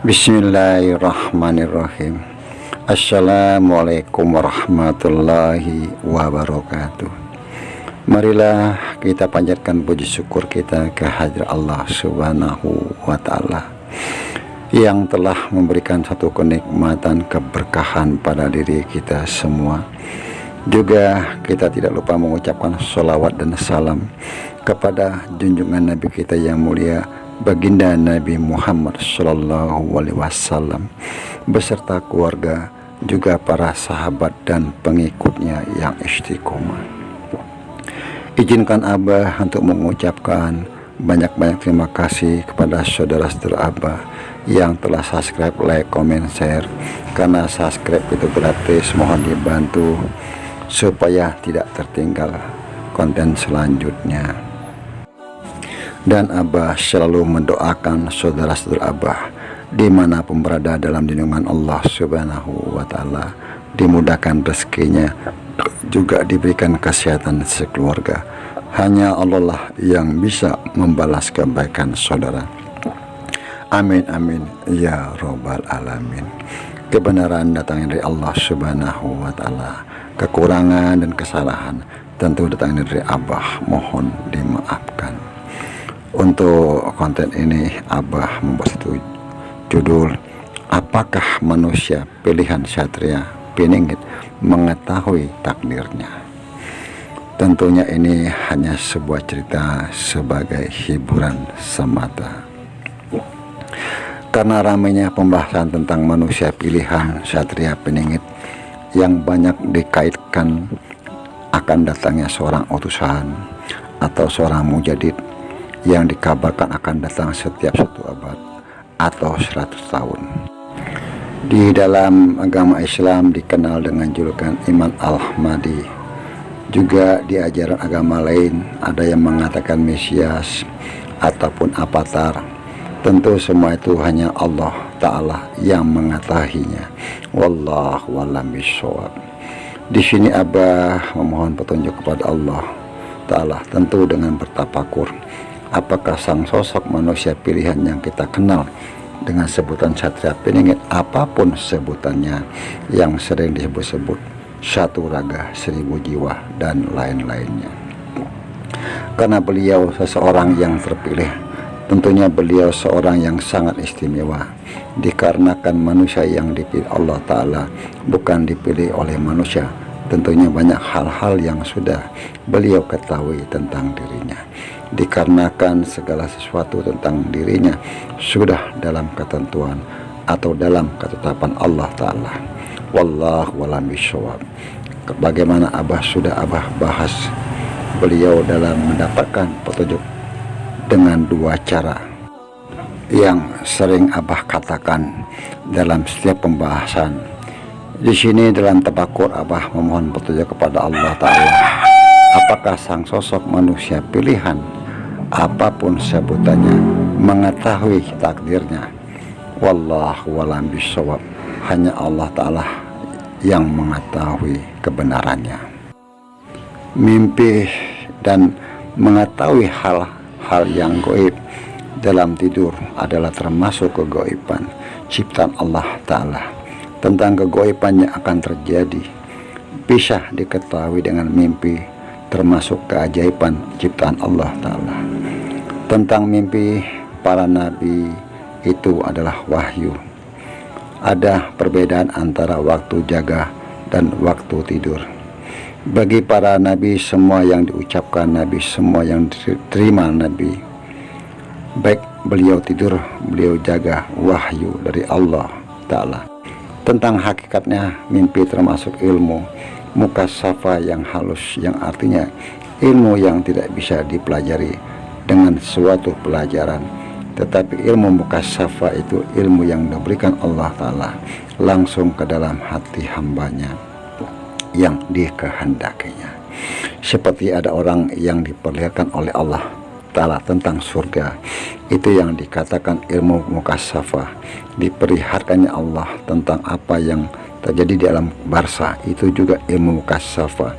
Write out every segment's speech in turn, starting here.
Bismillahirrahmanirrahim. Assalamualaikum warahmatullahi wabarakatuh. Marilah kita panjatkan puji syukur kita kehadirat Allah Subhanahu wa Ta'ala yang telah memberikan satu kenikmatan keberkahan pada diri kita semua. Juga kita tidak lupa mengucapkan sholawat dan salam kepada junjungan Nabi kita yang mulia, Baginda Nabi Muhammad Sallallahu Alaihi Wasallam beserta keluarga, juga para sahabat dan pengikutnya yang istiqomah. Izinkan Abah untuk mengucapkan banyak-banyak terima kasih kepada saudara-saudara Abah yang telah subscribe, like, comment, share. Karena subscribe itu gratis, mohon dibantu supaya tidak tertinggal konten selanjutnya. Dan Abah selalu mendoakan saudara-saudara Abah dimanapun berada dalam lindungan Allah Subhanahu wa Ta'ala, dimudahkan rezekinya, juga diberikan kesehatan sekeluarga. Hanya Allah lah yang bisa membalas kebaikan saudara. Amin amin ya robbal alamin. Kebenaran datangnya dari Allah Subhanahu wa Ta'ala, kekurangan dan kesalahan tentu datangnya dari Abah, mohon dimaafkan. Untuk konten ini Abah membuat satu judul, apakah manusia pilihan Satria Piningit mengetahui takdirnya? Tentunya ini hanya sebuah cerita sebagai hiburan semata. Karena ramainya pembahasan tentang manusia pilihan Satria Piningit yang banyak dikaitkan akan datangnya seorang utusan atau seorang mujadid yang dikabarkan akan datang setiap 1 abad atau 100 tahun. Di dalam agama Islam dikenal dengan julukan Imam Al-Mahdi. Juga di ajaran agama lain ada yang mengatakan Mesias ataupun Avatar. Tentu semua itu hanya Allah Ta'ala yang mengetahuinya. Wallahu a'lam bishawab. Di sini Abah memohon petunjuk kepada Allah Ta'ala, tentu dengan bertafakur. Apakah sang sosok manusia pilihan yang kita kenal dengan sebutan Satria Piningit, apapun sebutannya, yang sering disebut-sebut satu raga 1000 jiwa dan lain-lainnya, karena beliau seseorang yang terpilih. Tentunya beliau seorang yang sangat istimewa, dikarenakan manusia yang dipilih Allah Ta'ala bukan dipilih oleh manusia. Tentunya banyak hal-hal yang sudah beliau ketahui tentang dirinya, dikarenakan segala sesuatu tentang dirinya sudah dalam ketentuan atau dalam ketetapan Allah Ta'ala. Wallahu a'lam bishawab. Bagaimana Abah sudah Abah bahas beliau dalam mendapatkan petunjuk dengan 2 cara yang sering Abah katakan dalam setiap pembahasan. Di sini dalam tafakur Abah memohon petunjuk kepada Allah Ta'ala, apakah sang sosok manusia pilihan, apapun sebutannya, mengetahui takdirnya? Wallahu a'lam bishawab. Hanya Allah Ta'ala yang mengetahui kebenarannya. Mimpi dan mengetahui hal-hal yang gaib dalam tidur adalah termasuk kegaiban ciptaan Allah Ta'ala. Tentang kegaiban yang akan terjadi bisa diketahui dengan mimpi, termasuk keajaiban ciptaan Allah Ta'ala. Tentang mimpi para nabi itu adalah wahyu. Ada perbedaan antara waktu jaga dan waktu tidur. Bagi para nabi, semua yang diucapkan nabi, semua yang diterima nabi, baik beliau tidur, beliau jaga, wahyu dari Allah Ta'ala. Tentang hakikatnya, mimpi termasuk ilmu mukasyafa yang halus, yang artinya ilmu yang tidak bisa dipelajari dengan suatu pelajaran. Tetapi ilmu mukasyafa itu ilmu yang diberikan Allah Ta'ala langsung ke dalam hati hambanya yang dikehendakinya. Seperti ada orang yang diperlihatkan oleh Allah Ta'ala tentang surga, itu yang dikatakan ilmu mukasyafa. Diperlihatkannya Allah tentang apa yang terjadi di alam barzah, itu juga ilmu mukasyafa.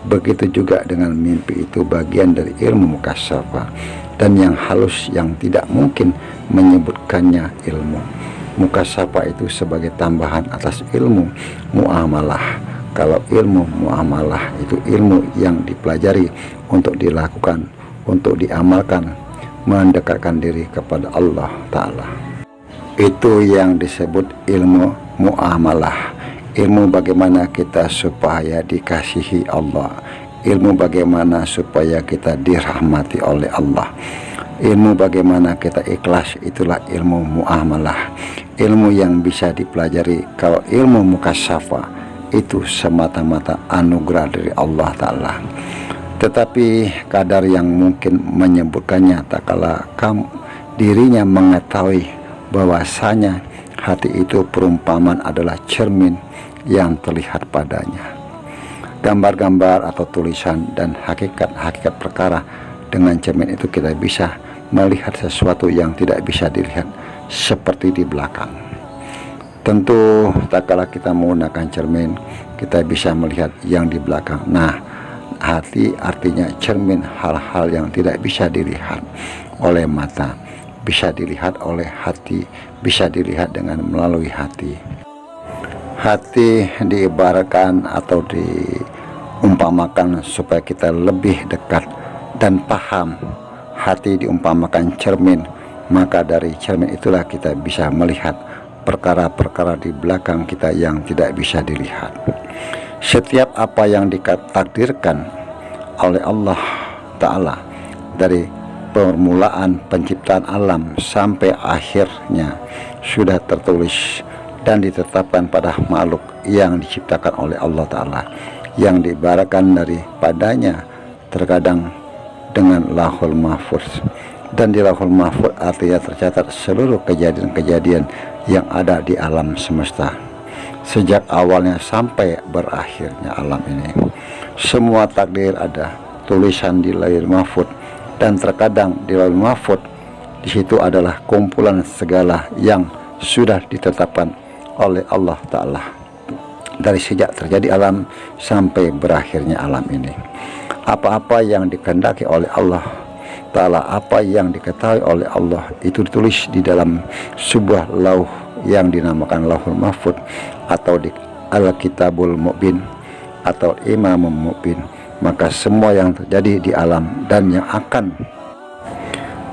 Begitu juga dengan mimpi, itu bagian dari ilmu mukasyafa, dan yang halus yang tidak mungkin menyebutkannya ilmu. Mukasafah itu sebagai tambahan atas ilmu muamalah. Kalau ilmu muamalah itu ilmu yang dipelajari untuk dilakukan, untuk diamalkan, mendekatkan diri kepada Allah Ta'ala. Itu yang disebut ilmu muamalah. Ilmu bagaimana kita supaya dikasihi Allah, ilmu bagaimana supaya kita dirahmati oleh Allah, ilmu bagaimana kita ikhlas, itulah ilmu muamalah. Ilmu yang bisa dipelajari. Kalau ilmu mukasafah itu semata-mata anugerah dari Allah Ta'ala. Tetapi kadar yang mungkin menyebutkannya tak kala dirinya mengetahui bahwasanya hati itu perumpamaan adalah cermin yang terlihat padanya. Gambar-gambar atau tulisan dan hakikat-hakikat perkara, dengan cermin itu kita bisa melihat sesuatu yang tidak bisa dilihat seperti di belakang. Tentu tak kala kita menggunakan cermin, kita bisa melihat yang di belakang. Nah, hati artinya cermin, hal-hal yang tidak bisa dilihat oleh mata, bisa dilihat oleh hati, bisa dilihat dengan melalui hati. Hati diibaratkan atau diumpamakan supaya kita lebih dekat dan paham. Hati diumpamakan cermin, maka dari cermin itulah kita bisa melihat perkara-perkara di belakang kita yang tidak bisa dilihat. Setiap apa yang ditakdirkan oleh Allah Ta'ala dari permulaan penciptaan alam sampai akhirnya sudah tertulis dan ditetapkan pada makhluk yang diciptakan oleh Allah Ta'ala, yang diibaratkan daripadanya terkadang dengan lahul mahfuz. Dan di lahul mahfuz artinya tercatat seluruh kejadian-kejadian yang ada di alam semesta, sejak awalnya sampai berakhirnya alam ini. Semua takdir ada tulisan di lahul mahfuz, dan terkadang di lahul mahfuz di situ adalah kumpulan segala yang sudah ditetapkan oleh Allah Ta'ala dari sejak terjadi alam sampai berakhirnya alam ini. Apa-apa yang dikehendaki oleh Allah Ta'ala, apa yang diketahui oleh Allah, itu ditulis di dalam sebuah lauh yang dinamakan Lauhul Mahfuz atau di Al-Kitabul Mubin atau Imamul Mubin. Maka semua yang terjadi di alam dan yang akan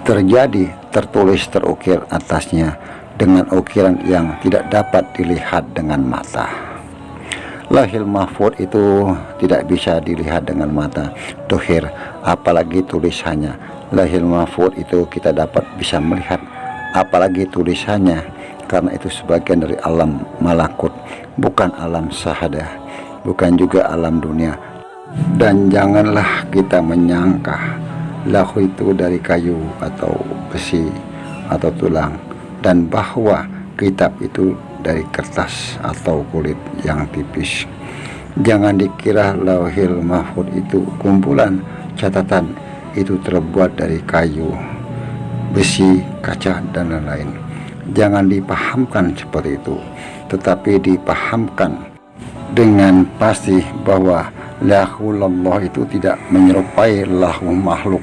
terjadi tertulis, terukir atasnya dengan ukiran yang tidak dapat dilihat dengan mata. Lauhul Mahfuz itu tidak bisa dilihat dengan mata dohir, apalagi tulisannya. Lauhul Mahfuz itu kita dapat bisa melihat, apalagi tulisannya, karena itu sebagian dari alam malakut, bukan alam sahadah, bukan juga alam dunia. Dan janganlah kita menyangka lauh itu dari kayu atau besi atau tulang, dan bahwa kitab itu dari kertas atau kulit yang tipis. Jangan dikira Lauhul Mahfuz itu kumpulan catatan itu terbuat dari kayu, besi, kaca, dan lain-lain. Jangan dipahamkan seperti itu, tetapi dipahamkan dengan pasti bahwa Lahulullah itu tidak menyerupai lahul makhluk,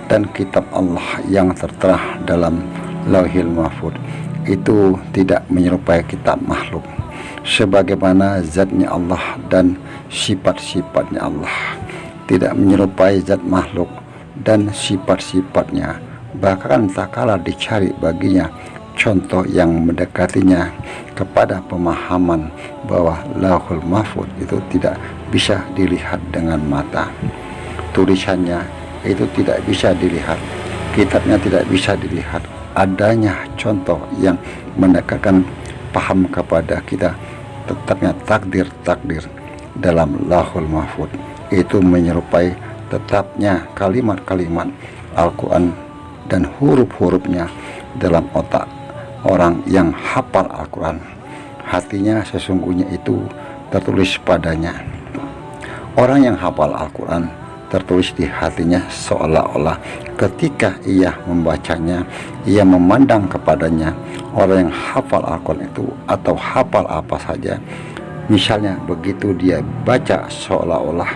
dan kitab Allah yang tertera dalam Lauhul Mahfuz itu tidak menyerupai kitab makhluk, sebagaimana zatnya Allah dan sifat-sifatnya Allah tidak menyerupai zat makhluk dan sifat-sifatnya. Bahkan tak kalah dicari baginya contoh yang mendekatinya kepada pemahaman bahwa Lauhul Mahfuz itu tidak bisa dilihat dengan mata, tulisannya itu tidak bisa dilihat, kitabnya tidak bisa dilihat. Adanya contoh yang mendekatkan paham kepada kita tetapnya takdir-takdir dalam Lauhul Mahfuz itu menyerupai tetapnya kalimat-kalimat Al-Quran dan huruf-hurufnya dalam otak orang yang hafal Al-Quran. Hatinya sesungguhnya itu tertulis padanya. Orang yang hafal Al-Quran tertulis di hatinya, seolah-olah ketika ia membacanya, ia memandang kepadanya. Orang yang hafal Al-Quran itu atau hafal apa saja, misalnya begitu dia baca, seolah-olah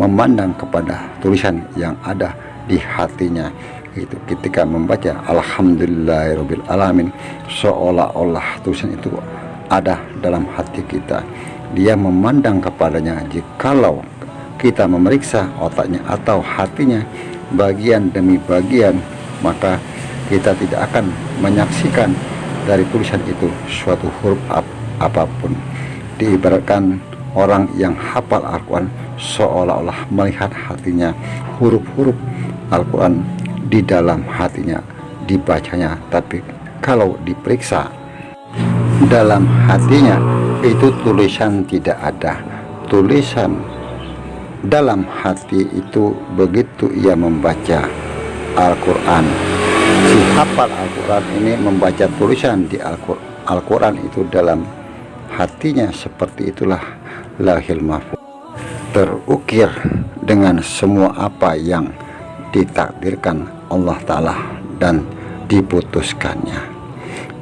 memandang kepada tulisan yang ada di hatinya. Itu ketika membaca alhamdulillahirabbil alamin, seolah-olah tulisan itu ada dalam hati kita. Dia memandang kepadanya. Jikalau kita memeriksa otaknya atau hatinya bagian demi bagian, maka kita tidak akan menyaksikan dari tulisan itu suatu huruf apapun. Diibaratkan orang yang hafal Al-Quran seolah-olah melihat hatinya, huruf-huruf Al-Quran di dalam hatinya dibacanya. Tapi kalau diperiksa dalam hatinya, itu tulisan tidak ada. Tulisan dalam hati itu begitu ia membaca Al-Quran, si hafal Al-Quran ini membaca tulisan di Al-Quran itu dalam hatinya, seperti itulah Lauhul Mahfuz terukir dengan semua apa yang ditakdirkan Allah Ta'ala dan diputuskannya.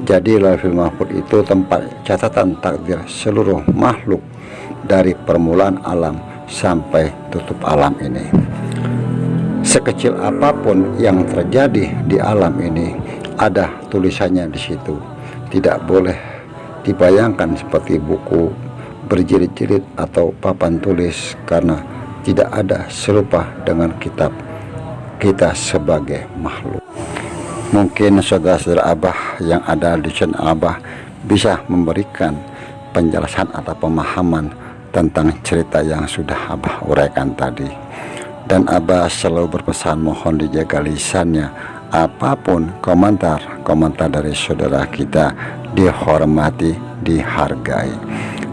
Jadi Lauhul Mahfuz itu tempat catatan takdir seluruh makhluk dari permulaan alam sampai tutup alam ini. Sekecil apapun yang terjadi di alam ini ada tulisannya di situ. Tidak boleh dibayangkan seperti buku berjilid-jilid atau papan tulis, karena tidak ada serupa dengan kitab kita sebagai makhluk. Mungkin saudara-saudara Abah yang ada di channel Abah bisa memberikan penjelasan atau pemahaman tentang cerita yang sudah Abah uraikan tadi. Dan Abah selalu berpesan, mohon dijaga lisannya. Apapun komentar dari saudara kita dihormati, dihargai.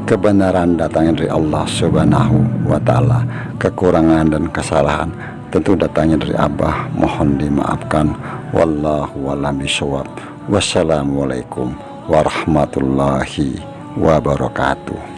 Kebenaran datangnya dari Allah Subhanahu wa Ta'ala. Kekurangan dan kesalahan tentu datangnya dari Abah, mohon dimaafkan. Wallahu a'lam bishawab. Wassalamualaikum warahmatullahi wabarakatuh.